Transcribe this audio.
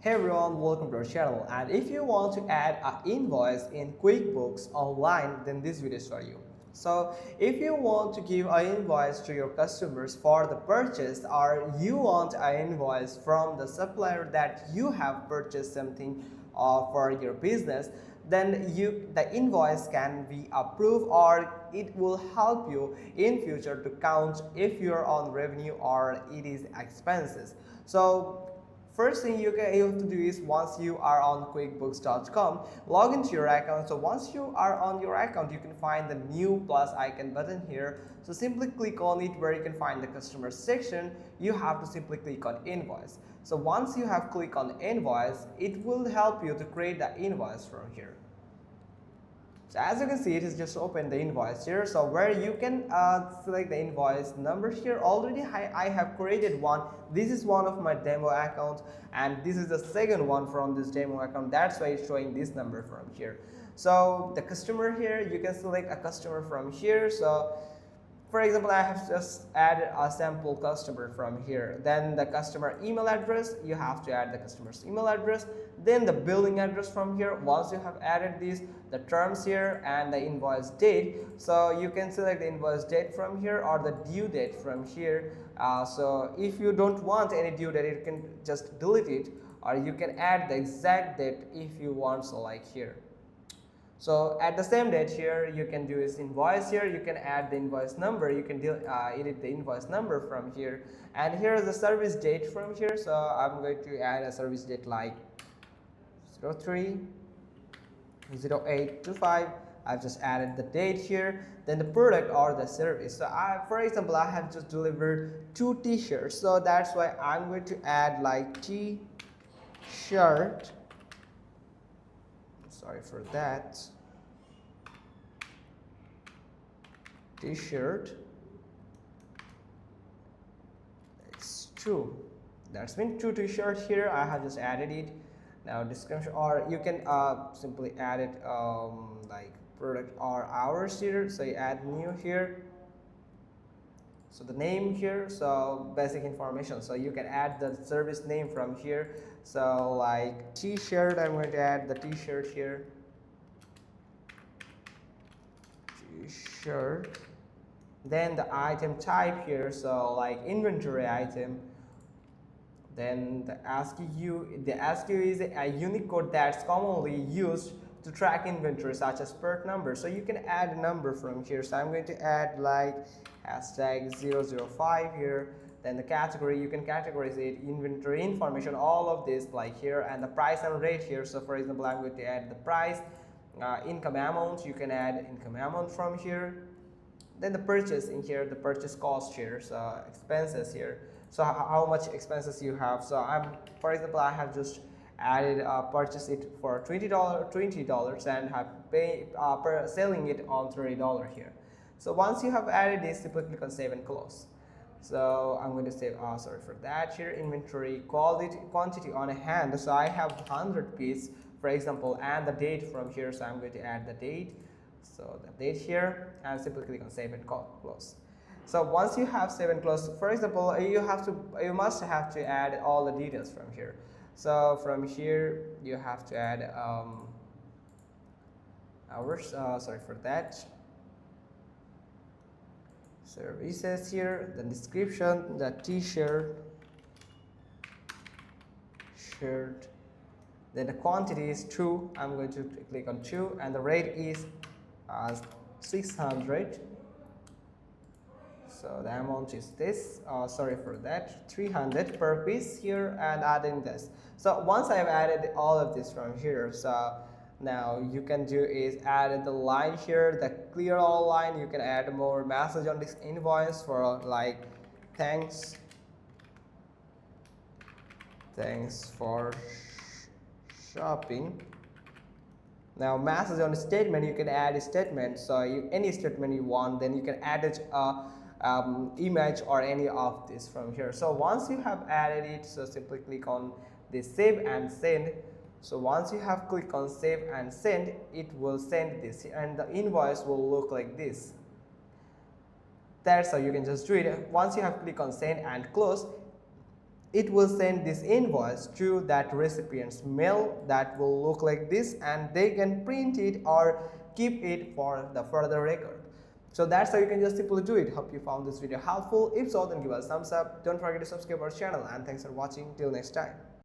Hey everyone, welcome to our channel. And if you want to add an invoice in QuickBooks Online, then this video is for you. So if you want to give an invoice to your customers for the purchase, or you want an invoice from the supplier that you have purchased something for your business, then the invoice can be approved, or it will help you in future to count if you're on revenue or it is expenses. So first thing you have to do is, once you are on quickbooks.com, log into your account. So once you are on your account, you can find the new plus icon button here. So simply click on it, where you can find the customer section. You have to simply click on invoice. So once you have clicked on invoice, it will help you to create the invoice from here. So as you can see, it is just open the invoice here. So where you can select the invoice number here. Already I have created one. This is one of my demo account, and this is the second one from this demo account. That's why it's showing this number from here. So the customer here, you can select a customer from here. So for example, I have just added a sample customer from here. Then the customer email address, you have to add the customer's email address. Then the billing address from here. Once you have added these, the terms here, and the invoice date. So you can select the invoice date from here, or the due date from here. So if you don't want any due date, you can just delete it, or you can add the exact date if you want, so like here. So at the same date here, you can do is invoice here. You can add the invoice number. You can edit the invoice number from here. And here is the service date from here. So I'm going to add a service date like 03/08/25. I've just added the date here. Then the product or the service. So for example, I have just delivered 2 t-shirts. So that's why I'm going to add like t-shirt. Sorry for that. T-shirt. It's 2. That's been 2 t-shirts here. I have just added it. Now description, or you can simply add it like product or hours here. So you add new here. So the name here, so basic information. So you can add the service name from here. So like t-shirt, I'm going to add the t-shirt here. T-shirt. Then the item type here, so like inventory item. Then the ASCII is a unique code that's commonly used to track inventory, such as part number. So you can add a number from here. So I'm going to add like #005 here. Then the category, you can categorize it, inventory information, all of this like here, and the price and rate here. So for example, I'm going to add the price, income amount, you can add income amount from here. Then the purchase in here, the purchase cost here, so expenses here. So how much expenses you have. So for example, I have just added purchase it for $20 and have selling it on $30 here. So once you have added this, simply click on save and close. So I'm going to save, sorry for that here, inventory quantity on hand. So I have 100 pieces, for example, and the date from here. So I'm going to add the date. So the date here, and simply click on save and close. So once you have save and close, for example, you must have to add all the details from here. So from here, you have to add hours. Sorry for that. Services here, the description, the t-shirt, shirt. Then the quantity is 2. I'm going to click on 2, and the rate is 600. So the amount is this, sorry for that, 300 per piece here, and adding this. So once I've added all of this from here, so now you can do is add the line here, the clear all line. You can add more message on this invoice for like thanks for shopping. Now message on the statement, you can add a statement. So any statement you want, then you can add it image or any of this from here. So once you have added it, so simply click on the save and send. So once you have clicked on save and send, it will send this, and the invoice will look like this. That's how you can just do it. Once you have clicked on send and close, it will send this invoice to that recipient's mail that will look like this, and they can print it or keep it for the further record. So that's how you can just simply do it. Hope you found this video helpful. If so, then give us a thumbs up. Don't forget to subscribe our channel, and thanks for watching. Till next time.